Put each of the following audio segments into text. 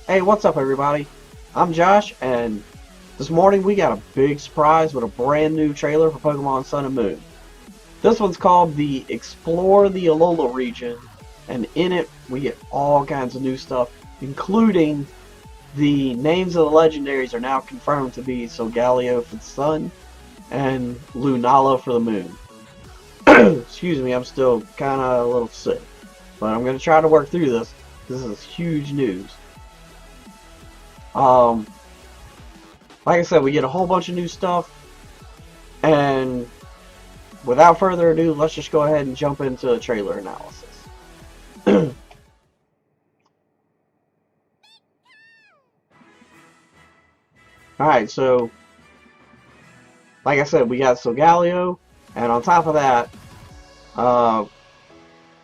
Hey, what's up everybody? I'm Josh, and this morning we got a big surprise with a brand new trailer for Pokemon Sun and Moon. This one's called the Explore the Alola region, and in it we get all kinds of new stuff, including the names of the legendaries are now confirmed to be Solgaleo for the Sun and Lunala for the Moon. Excuse me, I'm still kind of a little sick, but I'm going to try to work through this. This is huge news. Um, like I said, we get a whole bunch of new stuff, and without further ado, let's just go ahead and jump into the trailer analysis. Alright, so, like I said, we got Solgaleo, and on top of that,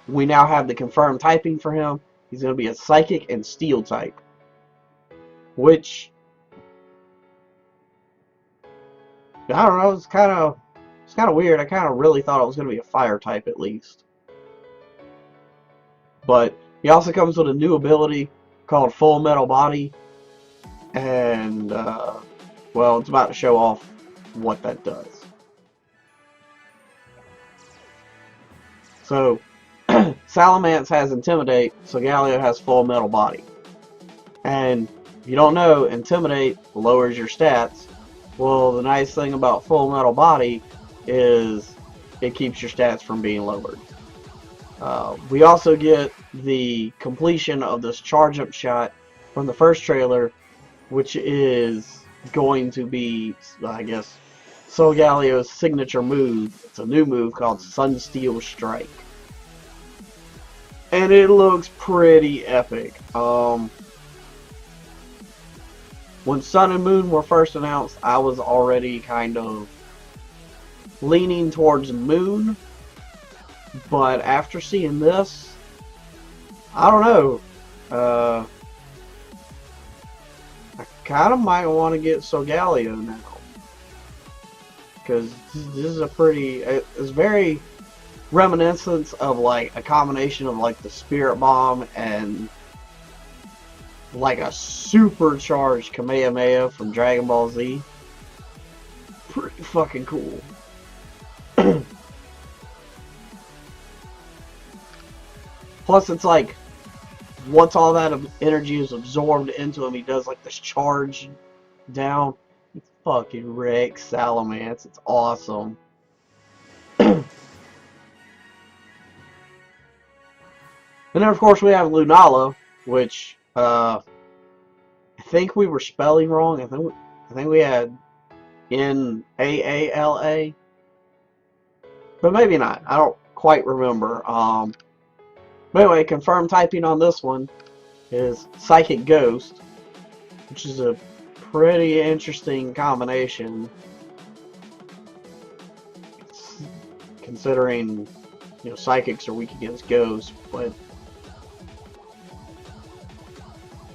we now have the confirmed typing for him. He's going to be a Psychic and Steel type, which, I don't know, it's kind of weird. I kind of really thought it was going to be a Fire type at least. But he also comes with a new ability called Full Metal Body, and well, it's about to show off what that does. So, Salamence has Intimidate, so Galio has Full Metal Body. And if you don't know, Intimidate lowers your stats. Well, the nice thing about Full Metal Body is it keeps your stats from being lowered. We also get the completion of this charge up shot from the first trailer, which is going to be, I guess, Solgaleo's signature move. It's a new move called Sunsteel Strike. And it looks pretty epic. When Sun and Moon were first announced, I was already kind of leaning towards Moon. But after seeing this, I don't know. I kind of might want to get Solgaleo now. Because this is a pretty... It's very reminiscent of like a combination of like the Spirit Bomb and like a supercharged Kamehameha from Dragon Ball Z. Pretty fucking cool. Plus, it's like, once all that energy is absorbed into him, he does like this charge down. He fucking wrecks Salamence. It's awesome. And then, of course, we have Lunala, which I think we were spelling wrong. I think we had Naala, but maybe not. I don't quite remember. But anyway, confirmed typing on this one is Psychic Ghost, which is a pretty interesting combination, considering, you know, Psychics are weak against Ghosts. But,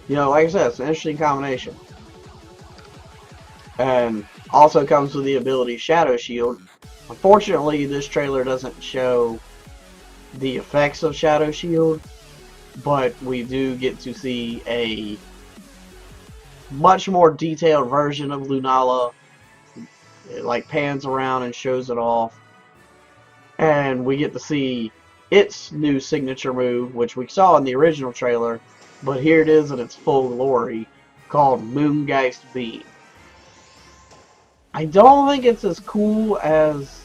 you know, like I said, it's an interesting combination. And also comes with the ability Shadow Shield. Unfortunately, this trailer doesn't show the effects of Shadow Shield, but we do get to see a much more detailed version of Lunala. It like pans around and shows it off, and we get to see its new signature move, which we saw in the original trailer, but here it is in its full glory, called Moongeist Beam. I don't think it's as cool as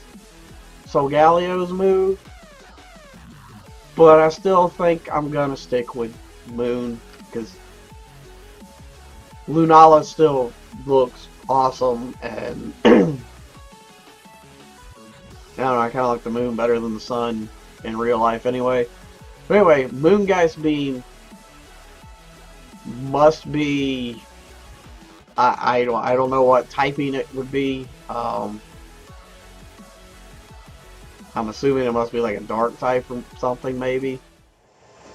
Solgaleo's move, but I still think I'm gonna stick with Moon, because Lunala still looks awesome, and I don't know, I kind of like the Moon better than the Sun in real life anyway. But anyway, Moongeist Beam must be, I don't know what typing it would be. I'm assuming it must be like a dark type or something maybe.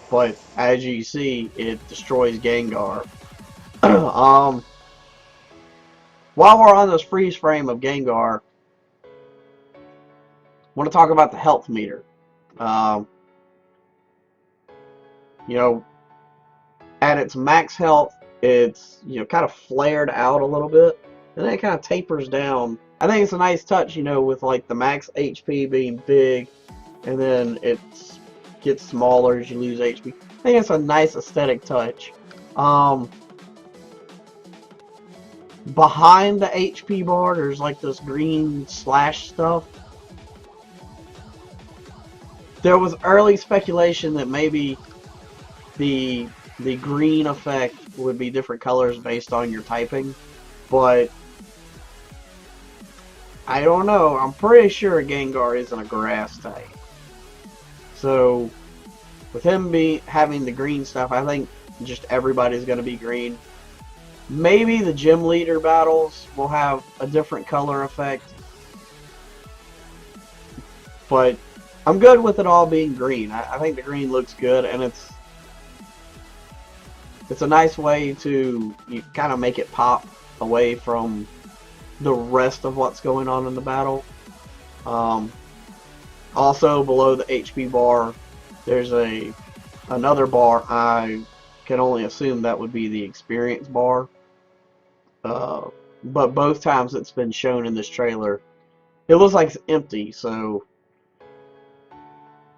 But as you see, it destroys Gengar. While we're on this freeze frame of Gengar, I want to talk about the health meter. you know, at its max health, it's, you know, kind of flared out a little bit, and then it kind of tapers down. I think it's a nice touch, you know, with like the max HP being big, and then it gets smaller as you lose HP. I think it's a nice aesthetic touch. Behind the HP bar, there's like this green slash stuff. There was early speculation that maybe the green effect would be different colors based on your typing, but I don't know. I'm pretty sure Gengar isn't a grass type. So with him having the green stuff, I think just everybody's going to be green. Maybe the gym leader battles will have a different color effect, but I'm good with it all being green. I think the green looks good, and it's a nice way to kind of make it pop away from the rest of what's going on in the battle. Also below the HP bar, there's another bar. I can only assume that would be the experience bar. But both times it's been shown in this trailer, it looks like it's empty, so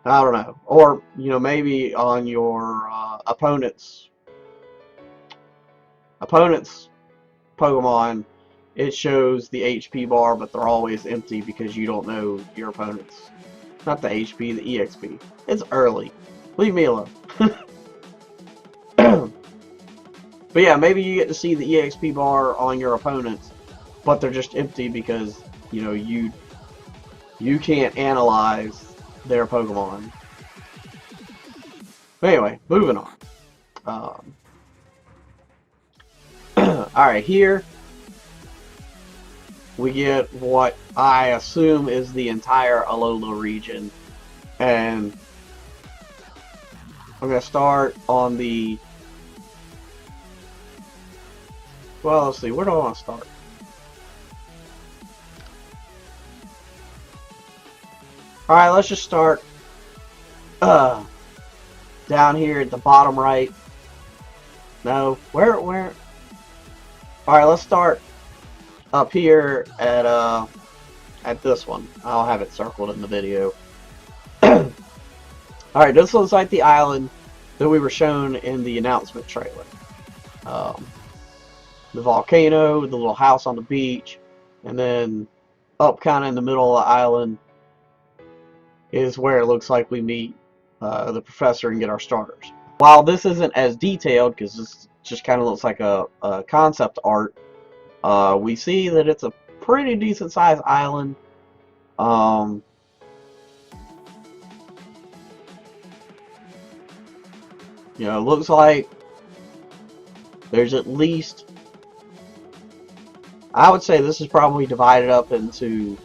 I don't know. Or, you know, maybe on your opponent's Pokemon, it shows the HP bar, but they're always empty because you don't know your opponent's. Not the HP, the EXP. It's early. Leave me alone. But yeah, maybe you get to see the EXP bar on your opponents, but they're just empty because, you know, you can't analyze their Pokemon. But anyway, moving on. Alright, here we get what I assume is the entire Alola region. And I'm going to start on the... Well, let's see, where do I want to start? Alright, let's just start down here at the bottom right. No, where? Alright, let's start up here at this one. I'll have it circled in the video. Alright, this looks like the island that we were shown in the announcement trailer. The volcano, the little house on the beach, and then up kind of in the middle of the island is where it looks like we meet the professor and get our starters. While this isn't as detailed, because this just kind of looks like a concept art, we see that it's a pretty decent sized island. You know, it looks like there's at least, I would say this is probably divided up into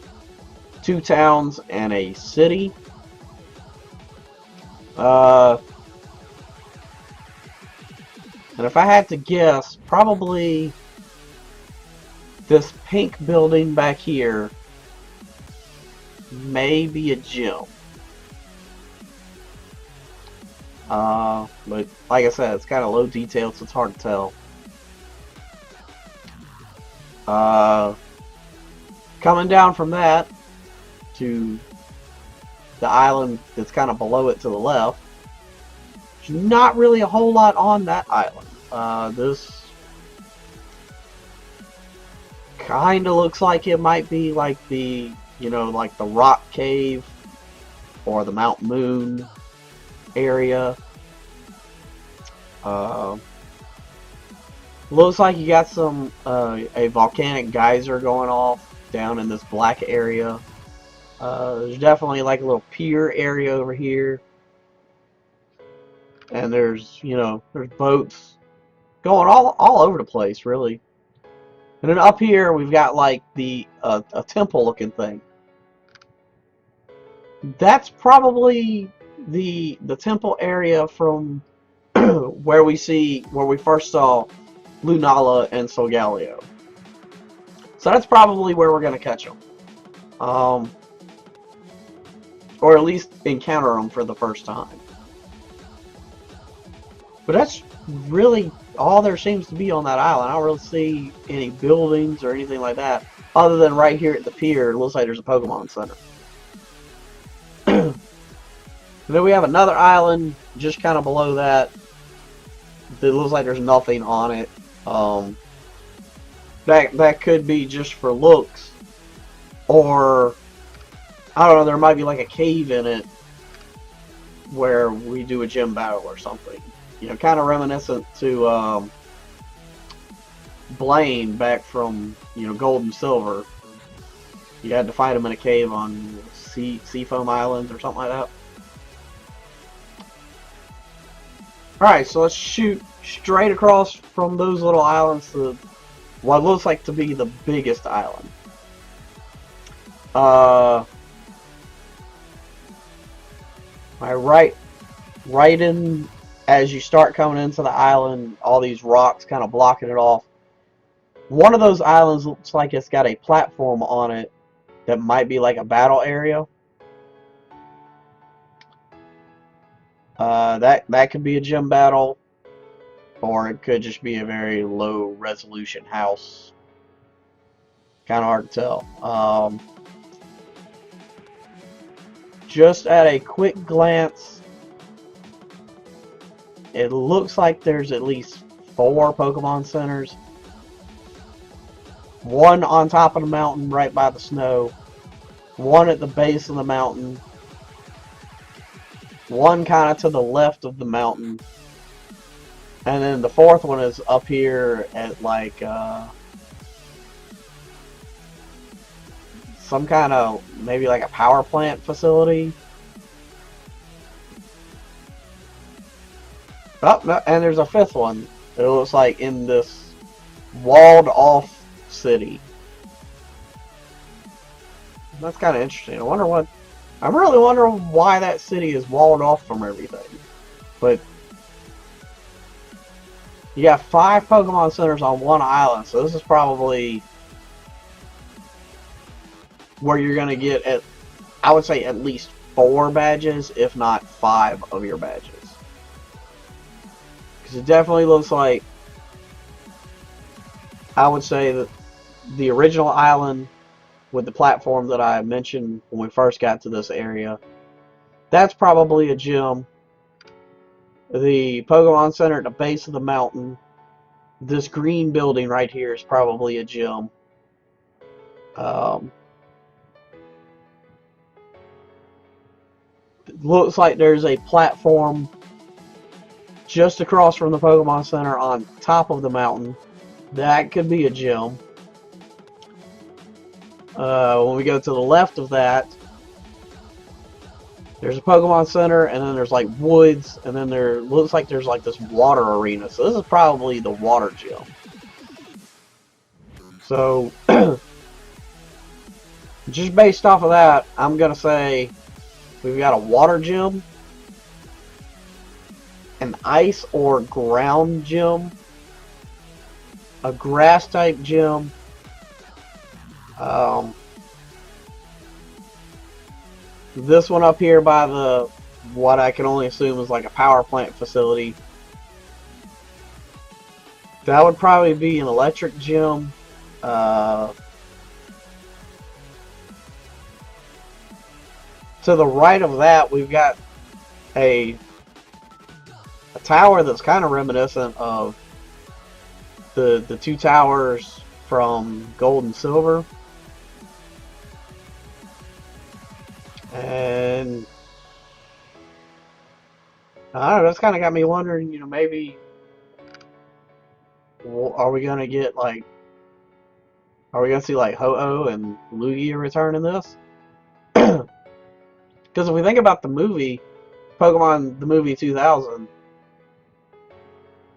2 towns and a city. And if I had to guess, probably this pink building back here may be a gym. But like I said, it's kind of low detail, so it's hard to tell. Coming down from that to the island that's kind of below it to the left, there's not really a whole lot on that island. This kind of looks like it might be like the, you know, like the rock cave or the Mount Moon area. Looks like you got some a volcanic geyser going off down in this black area. There's definitely like a little pier area over here, and there's, you know, there's boats going all over the place, really. And then up here we've got like the a temple looking thing. That's probably the temple area from where we first saw Lunala and Solgaleo. So that's probably where we're going to catch them. Or at least encounter them for the first time. But that's really all there seems to be on that island. I don't really see any buildings or anything like that, other than right here at the pier. It looks like there's a Pokemon Center. Then we have another island just kind of below that. It looks like there's nothing on it. That could be just for looks, or I don't know. There might be like a cave in it where we do a gym battle or something. You know, kind of reminiscent to Blaine back from Gold and Silver. You had to fight him in a cave on Seafoam Islands or something like that. Alright, so let's shoot straight across from those little islands to what looks like to be the biggest island. Right in as you start coming into the island, all these rocks kind of blocking it off. One of those islands looks like it's got a platform on it that might be like a battle area. That could be a gym battle, or it could just be a very low resolution house. Kind of hard to tell. Just at a quick glance, it looks like there's at least 4 Pokemon centers. One on top of the mountain right by the snow. One at the base of the mountain. One kind of to the left of the mountain. And then the 4th one is up here at like some kind of, maybe like a power plant facility. Oh, no, and there's a 5th one. It looks like in this walled off city. That's kind of interesting. I'm really wondering why that city is walled off from everything. But you got 5 Pokemon centers on one island, so this is probably where you're going to get, I would say, at least 4 badges, if not 5 of your badges. Because it definitely looks like, I would say that the original island with the platform that I mentioned when we first got to this area, that's probably a gym. The Pokemon Center at the base of the mountain, this green building right here is probably a gym. It looks like there's a platform just across from the Pokemon Center on top of the mountain. That could be a gym. When we go to the left of that, there's a Pokemon Center, and then there's like woods, and then there looks like there's like this water arena. So this is probably the water gym. So just based off of that, I'm gonna say we've got a water gym, an ice or ground gym, a grass type gym, this one up here by the, what I can only assume is like a power plant facility. That would probably be an electric gym. To the right of that, we've got a tower that's kind of reminiscent of the 2 towers from Gold and Silver. And I don't know, that's kind of got me wondering, maybe are we going to get like, are we going to see like Ho-Oh and Lugia return in this? Because if we think about the movie, Pokemon the movie 2000,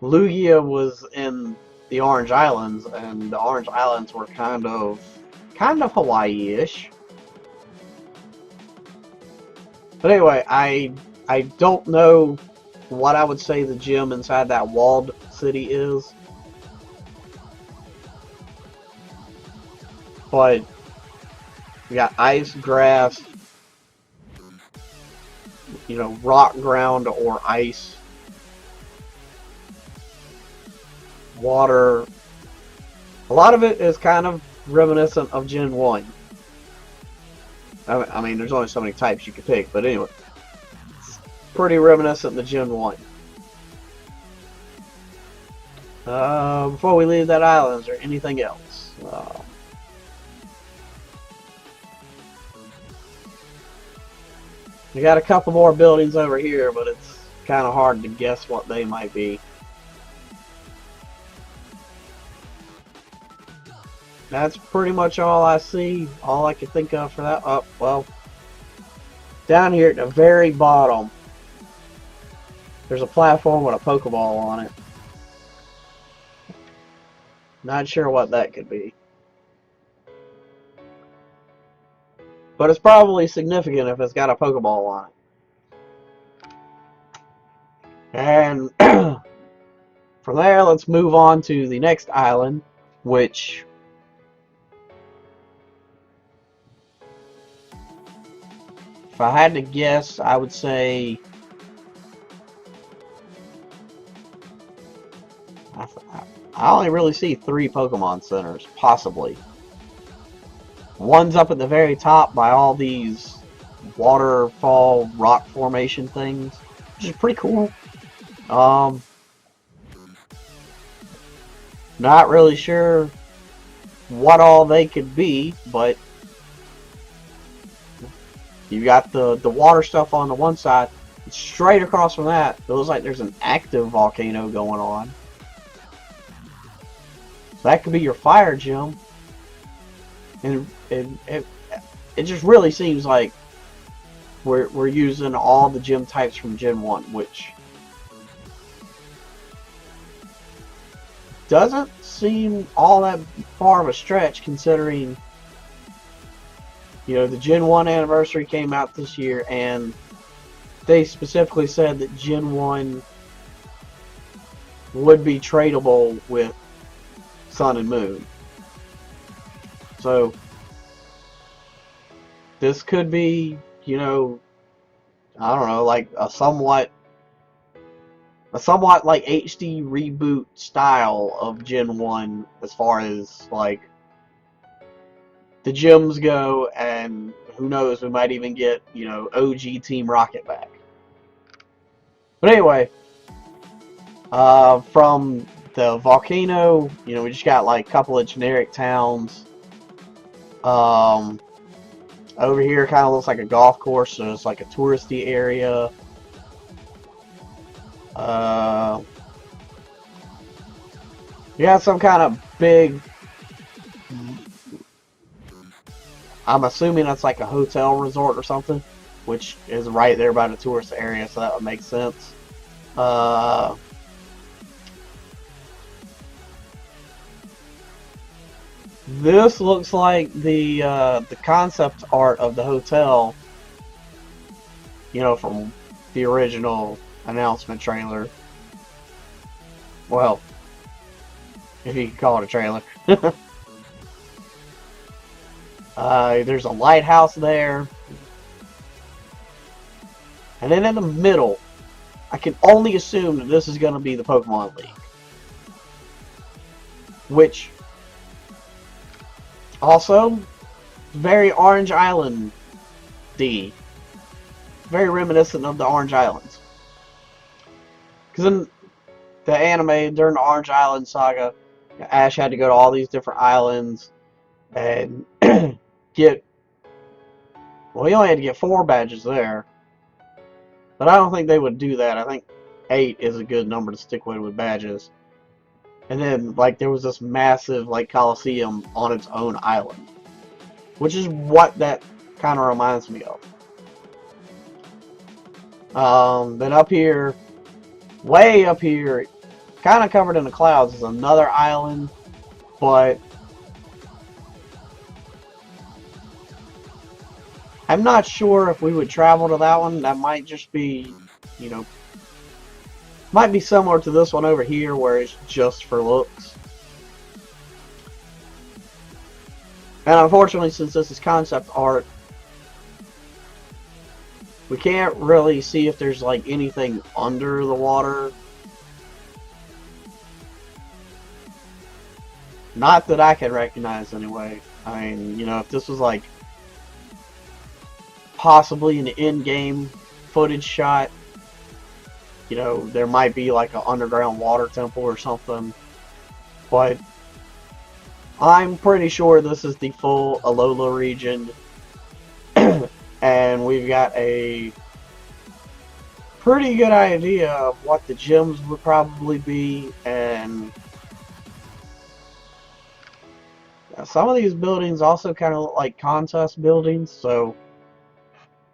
Lugia was in the Orange Islands, and the Orange Islands were kind of Hawaii-ish. But anyway, I don't know what I would say the gym inside that walled city is. But we got ice, grass, rock ground or ice. water. A lot of it is kind of reminiscent of Gen 1. I mean, there's only so many types you can pick, but anyway. It's pretty reminiscent of Gen 1. Before we leave that island, is there anything else? We got a couple more buildings over here, but it's kind of hard to guess what they might be. That's pretty much all I see, all I can think of for that. Oh, well, down here at the very bottom, there's a platform with a Pokeball on it. Not sure what that could be. But it's probably significant if it's got a Pokeball on it. And from there, let's move on to the next island, which... if I had to guess, I would say... I only really see 3 Pokemon centers, possibly. One's up at the very top by all these waterfall rock formation things, which is pretty cool. Not really sure what all they could be, but you got the water stuff on the one side. Straight across from that, it looks like there's an active volcano going on. So that could be your fire gym. And it just really seems like we're using all the gym types from Gen 1, which doesn't seem all that far of a stretch considering, you know, the Gen 1 anniversary came out this year and they specifically said that Gen 1 would be tradable with Sun and Moon. So this could be, you know, I don't know, like a somewhat like HD reboot style of Gen 1 as far as like the gyms go, and who knows, we might even get, you know, OG Team Rocket back. But anyway, from the volcano, you know, we just got like a couple of generic towns. Over here kind of looks like a golf course, so it's like a touristy area. You got some kind of big, I'm assuming that's like a hotel resort or something, which is right there by the tourist area, so that would make sense. This looks like the concept art of the hotel, you know, from the original announcement trailer. Well, if you can call it a trailer. There's a lighthouse there. And then in the middle, I can only assume that this is going to be the Pokemon League. Which, also, very Orange Island-y. Very reminiscent of the Orange Islands. Because in the anime, during the Orange Island saga, Ash had to go to all these different islands and get... well, he only had to get 4 badges there. But I don't think they would do that. I think 8 is a good number to stick with badges. And then, like, there was this massive, like, Coliseum on its own island. Which is what that kind of reminds me of. Then up here, way up here, kind of covered in the clouds, is another island. But I'm not sure if we would travel to that one. That might just be, you know, might be similar to this one over here where it's just for looks. And unfortunately, since this is concept art, we can't really see if there's like anything under the water. Not that I can recognize anyway. I mean, you know, if this was like possibly an in-game footage shot, you know, there might be like an underground water temple or something. But I'm pretty sure this is the full Alola region. And we've got a pretty good idea of what the gyms would probably be, and some of these buildings also kind of look like contest buildings, so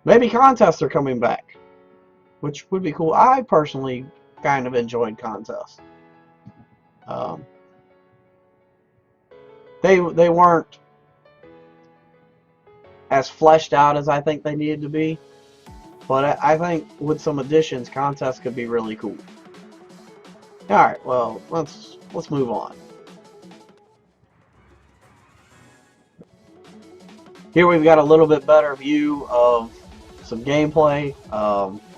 maybe contests are coming back, which would be cool. I personally kind of enjoyed contests. They weren't as fleshed out as I think they needed to be, but I think with some additions, contests could be really cool. All right, well, let's move on. Here we've got a little bit better view of some gameplay.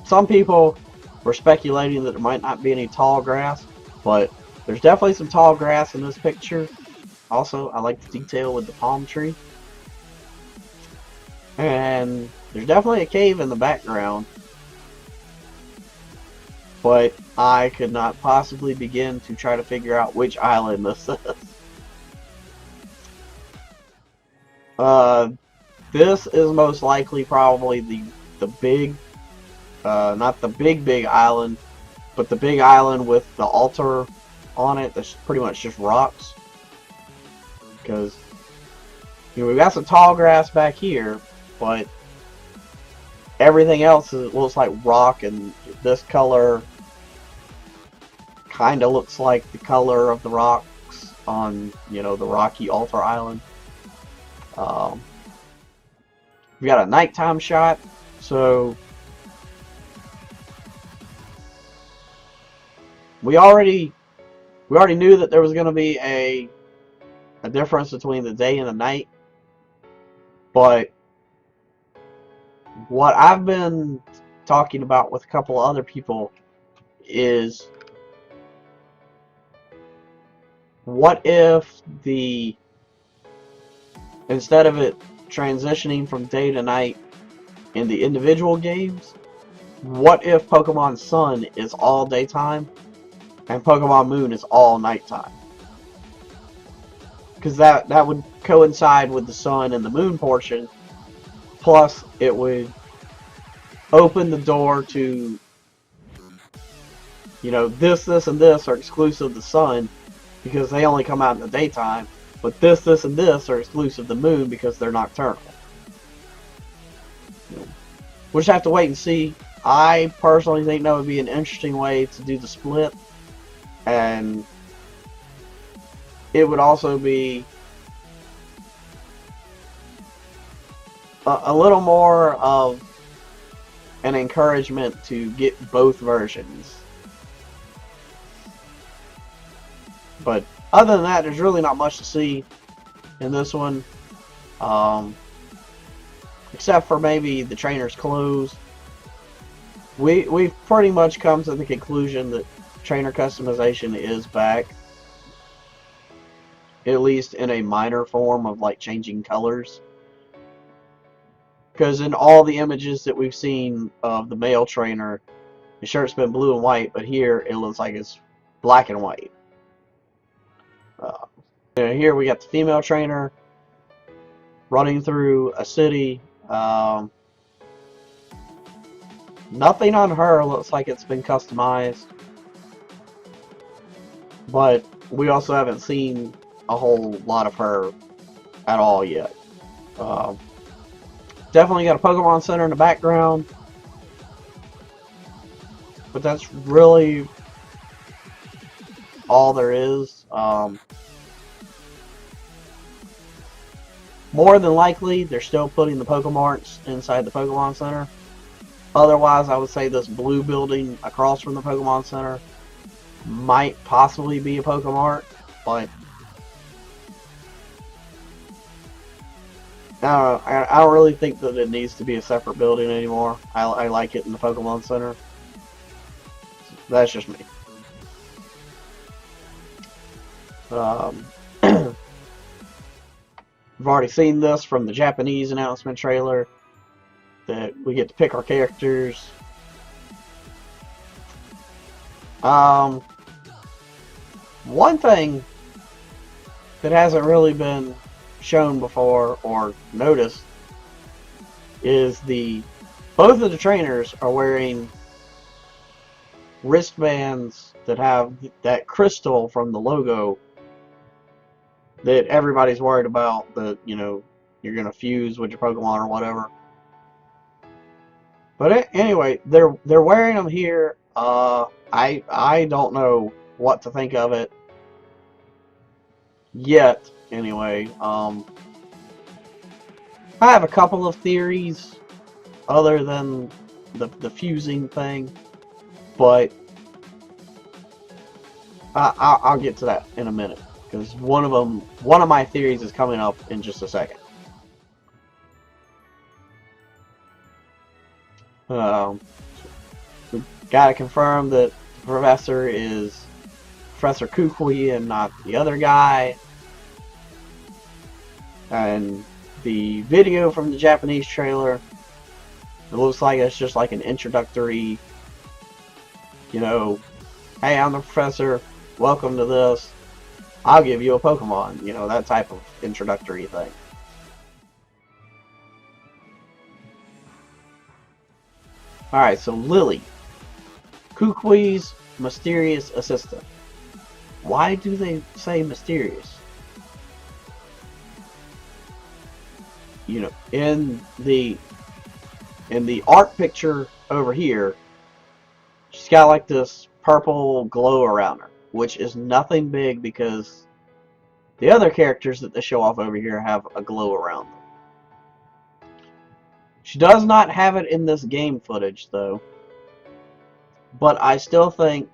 Some people were speculating that there might not be any tall grass, but there's definitely some tall grass in this picture. Also, I like the detail with the palm tree. And there's definitely a cave in the background, but I could not possibly begin to try to figure out which island this is. This is most likely probably the big, not the big island, but the big island with the altar on it that's pretty much just rocks. Because, you know, we've got some tall grass back here, but everything else looks like rock, and this color kind of looks like the color of the rocks on, you know, the rocky altar island. We got a nighttime shot, so we already knew that there was going to be a difference between the day and the night, but what I've been talking about with a couple of other people is, what if instead of it transitioning from day to night in the individual games, what if Pokemon Sun is all daytime and Pokemon Moon is all nighttime? Because that would coincide with the Sun and the Moon portion, plus it would open the door to, you know, this, and this are exclusive to Sun because they only come out in the daytime, but this, and this are exclusive to Moon because they're nocturnal. We'll just have to wait and see. I personally think that would be an interesting way to do the split, and it would also be a little more of an encouragement to get both versions. But other than that, there's really not much to see in this one, except for maybe the trainer's clothes. We've pretty much come to the conclusion that trainer customization is back, at least in a minor form of like changing colors. Because in all the images that we've seen of the male trainer, the shirt's been blue and white, but here it looks like it's black and white. Here we got the female trainer running through a city. Nothing on her looks like it's been customized, but we also haven't seen a whole lot of her at all yet. Definitely got a Pokemon Center in the background, but that's really all there is. More than likely, they're still putting the Pokemarts inside the Pokemon Center. Otherwise, I would say this blue building across from the Pokemon Center might possibly be a Pokemart, but I don't really think that it needs to be a separate building anymore. I like it in the Pokemon Center. That's just me. We've already seen this from the Japanese announcement trailer, that we get to pick our characters. One thing that hasn't really been shown before or noticed is both of the trainers are wearing wristbands that have that crystal from the logo that everybody's worried about, that, you know, you're gonna fuse with your Pokemon or whatever. But anyway, they're wearing them here. I don't know what to think of it yet. Anyway, I have a couple of theories other than the fusing thing, but I'll get to that in a minute, because one of my theories is coming up in just a second. We gotta confirm that the professor is Professor Kukui and not the other guy. And the video from the Japanese trailer, it looks like it's just like an introductory, you know, hey, I'm the professor, welcome to this, I'll give you a Pokemon, you know, that type of introductory thing. Alright, so Lily, Kukui's mysterious assistant. Why do they say mysterious? You know, in the art picture over here, she's got like this purple glow around her, which is nothing big because the other characters that they show off over here have a glow around them. She does not have it in this game footage though, but I still think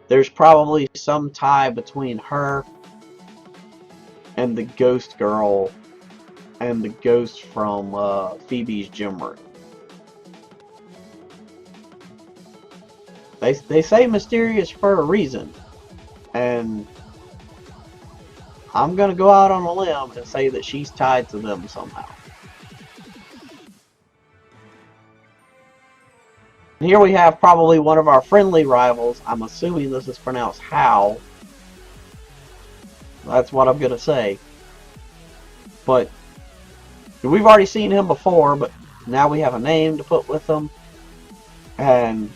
there's probably some tie between her and the ghost girl and the ghost from Phoebe's gym room. They say mysterious for a reason, and I'm gonna go out on a limb and say that she's tied to them somehow. And here we have probably one of our friendly rivals. I'm assuming this is pronounced How. That's what I'm gonna say. But we've already seen him before, but now we have a name to put with him. And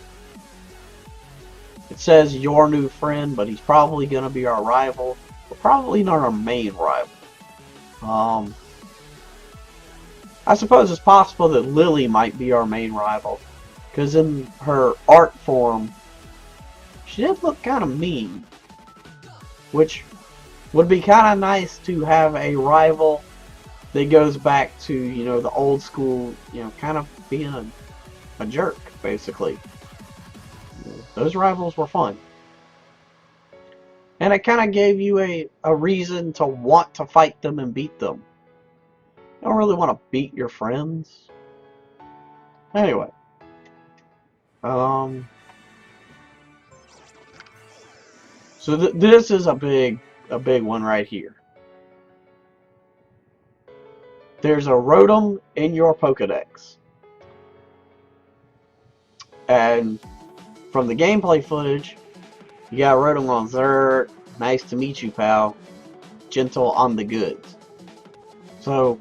it says your new friend, but he's probably going to be our rival. But probably not our main rival. I suppose it's possible that Lily might be our main rival, because in her art form, she did look kind of mean. Which would be kind of nice to have a rival that goes back to, you know, the old school, you know, kind of being a jerk, basically. Those rivals were fun. And it kind of gave you a reason to want to fight them and beat them. You don't really want to beat your friends. Anyway. So this is a big one right here. There's a Rotom in your Pokedex. And from the gameplay footage, you got Rotom on Zerd. Nice to meet you, pal. Gentle on the goods. So,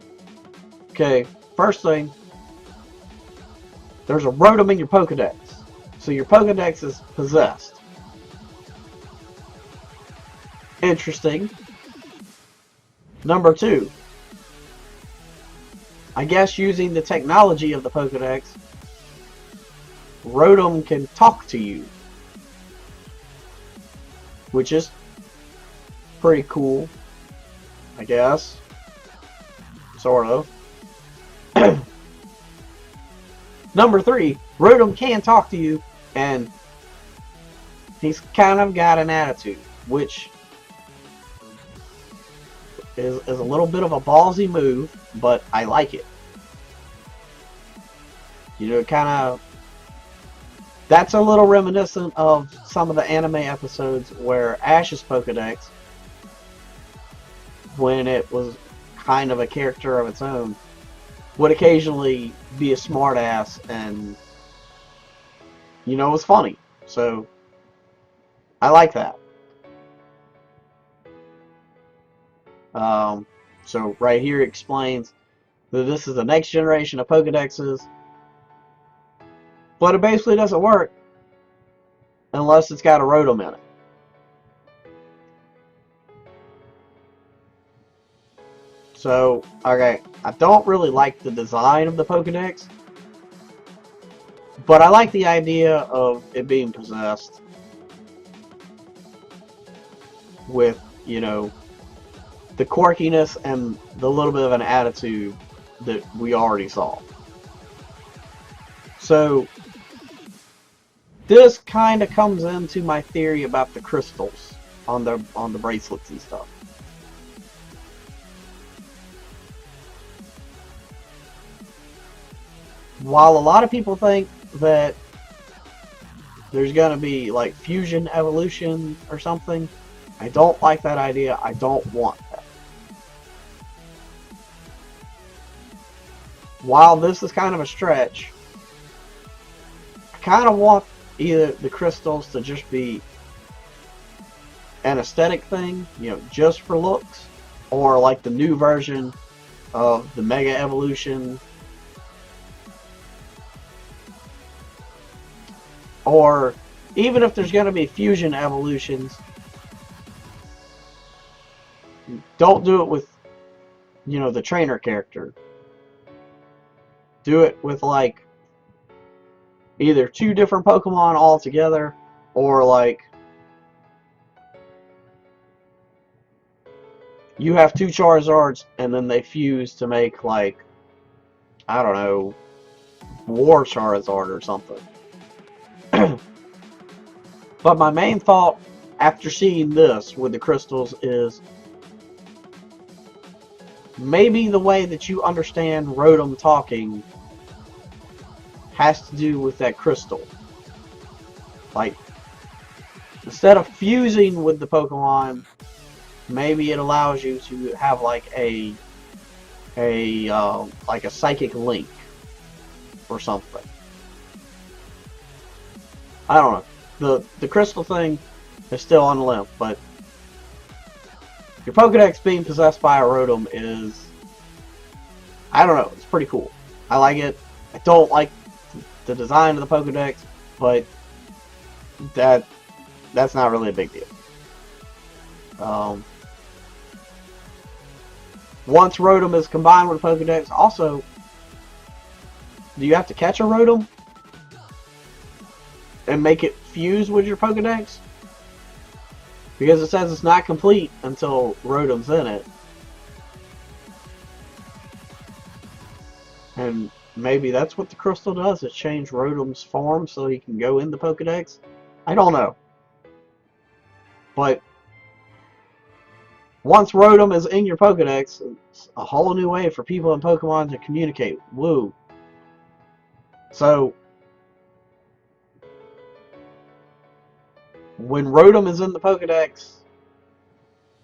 okay, first thing, there's a Rotom in your Pokedex. So your Pokedex is possessed. Interesting. Number two, I guess using the technology of the Pokedex, Rotom can talk to you, which is pretty cool, I guess, sort of. Number three, Rotom can talk to you, and he's kind of got an attitude, which is a little bit of a ballsy move, but I like it. You know, kind of, that's a little reminiscent of some of the anime episodes where Ash's Pokedex, when it was kind of a character of its own, would occasionally be a smartass and, you know, was funny. So I like that. So right here it explains that this is the next generation of Pokedexes, but it basically doesn't work unless it's got a Rotom in it. So, okay, I don't really like the design of the Pokedex, but I like the idea of it being possessed with, you know, the quirkiness and the little bit of an attitude that we already saw. So, this kind of comes into my theory about the crystals on the bracelets and stuff. While a lot of people think that there's going to be like fusion evolution or something, I don't like that idea. I don't want that. While this is kind of a stretch, I kind of want either the crystals to just be an aesthetic thing, you know, just for looks, or like the new version of the Mega Evolution, or even if there's going to be fusion evolutions, don't do it with, you know, the trainer character. Do it with like either two different Pokemon all together, or like you have two Charizards and then they fuse to make like, I don't know, War Charizard or something. But my main thought after seeing this with the crystals is maybe the way that you understand Rotom talking has to do with that crystal. Like, instead of fusing with the Pokemon, maybe it allows you to have like a psychic link or something. I don't know. The crystal thing is still on the limb, but your Pokedex being possessed by a Rotom is, I don't know, it's pretty cool. I like it. I don't like the design of the Pokedex, but that's not really a big deal. Once Rotom is combined with a Pokedex, also, do you have to catch a Rotom and make it fuse with your Pokedex? Because it says it's not complete until Rotom's in it. And maybe that's what the crystal does, is change Rotom's form so he can go in the Pokedex? I don't know. But once Rotom is in your Pokedex, it's a whole new way for people in Pokemon to communicate. Woo. So, when Rotom is in the Pokedex,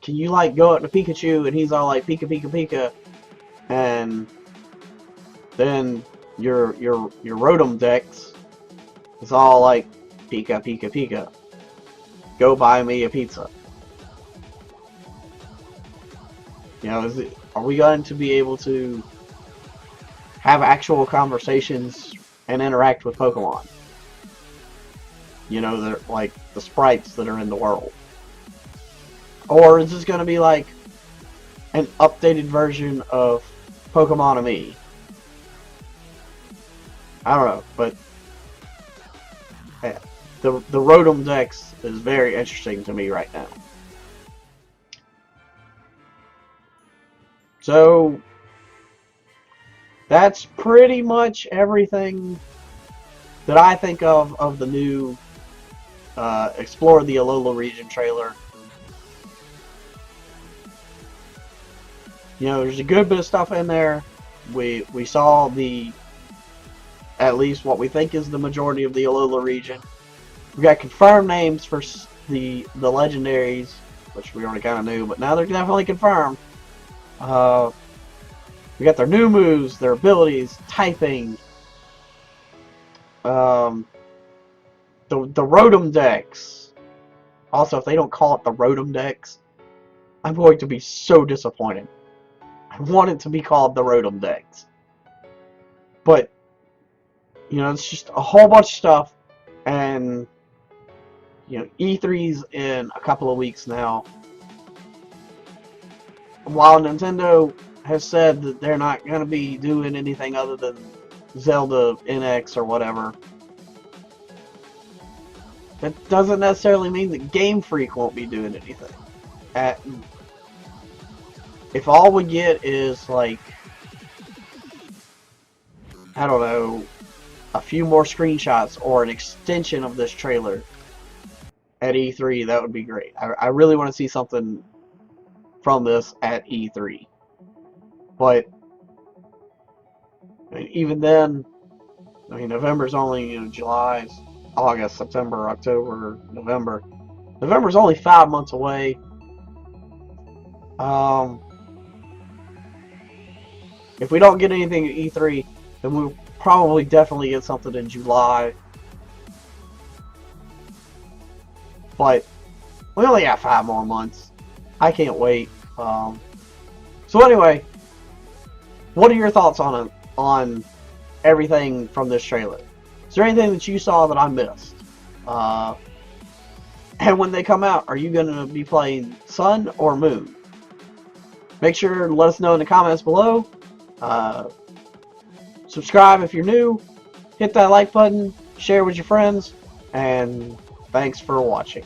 can you like go up to Pikachu and he's all like Pika Pika Pika, and then your Rotom Dex is all like Pika Pika Pika, go buy me a pizza. You know, are we going to be able to have actual conversations and interact with Pokemon? You know, they're like the sprites that are in the world. Or is this going to be like an updated version of Pokemon Me? I don't know, but yeah, the Rotom Dex is very interesting to me right now. So that's pretty much everything that I think of the new Explore the Alola region trailer. You know, there's a good bit of stuff in there. We saw at least what we think is the majority of the Alola region. We got confirmed names for the legendaries, which we already kind of knew, but now they're definitely confirmed. We got their new moves, their abilities, typing, the Rotom Dex. Also, if they don't call it the Rotom Dex, I'm going to be so disappointed. I want it to be called the Rotom Dex. But, you know, it's just a whole bunch of stuff, and, you know, E3's in a couple of weeks now. While Nintendo has said that they're not going to be doing anything other than Zelda NX or whatever, that doesn't necessarily mean that Game Freak won't be doing anything. If all we get is, like, I don't know, a few more screenshots or an extension of this trailer at E3, that would be great. I really want to see something from this at E3. But I mean, even then, I mean, November's only, you know, July, August, September, October, November. November's only 5 months away. If we don't get anything at E3, then we'll probably definitely get something in July. But we only have 5 more months. I can't wait. So anyway, what are your thoughts on everything from this trailer? Is there anything that you saw that I missed? And when they come out, are you going to be playing Sun or Moon? Make sure to let us know in the comments below. Subscribe if you're new. Hit that like button. Share with your friends. And thanks for watching.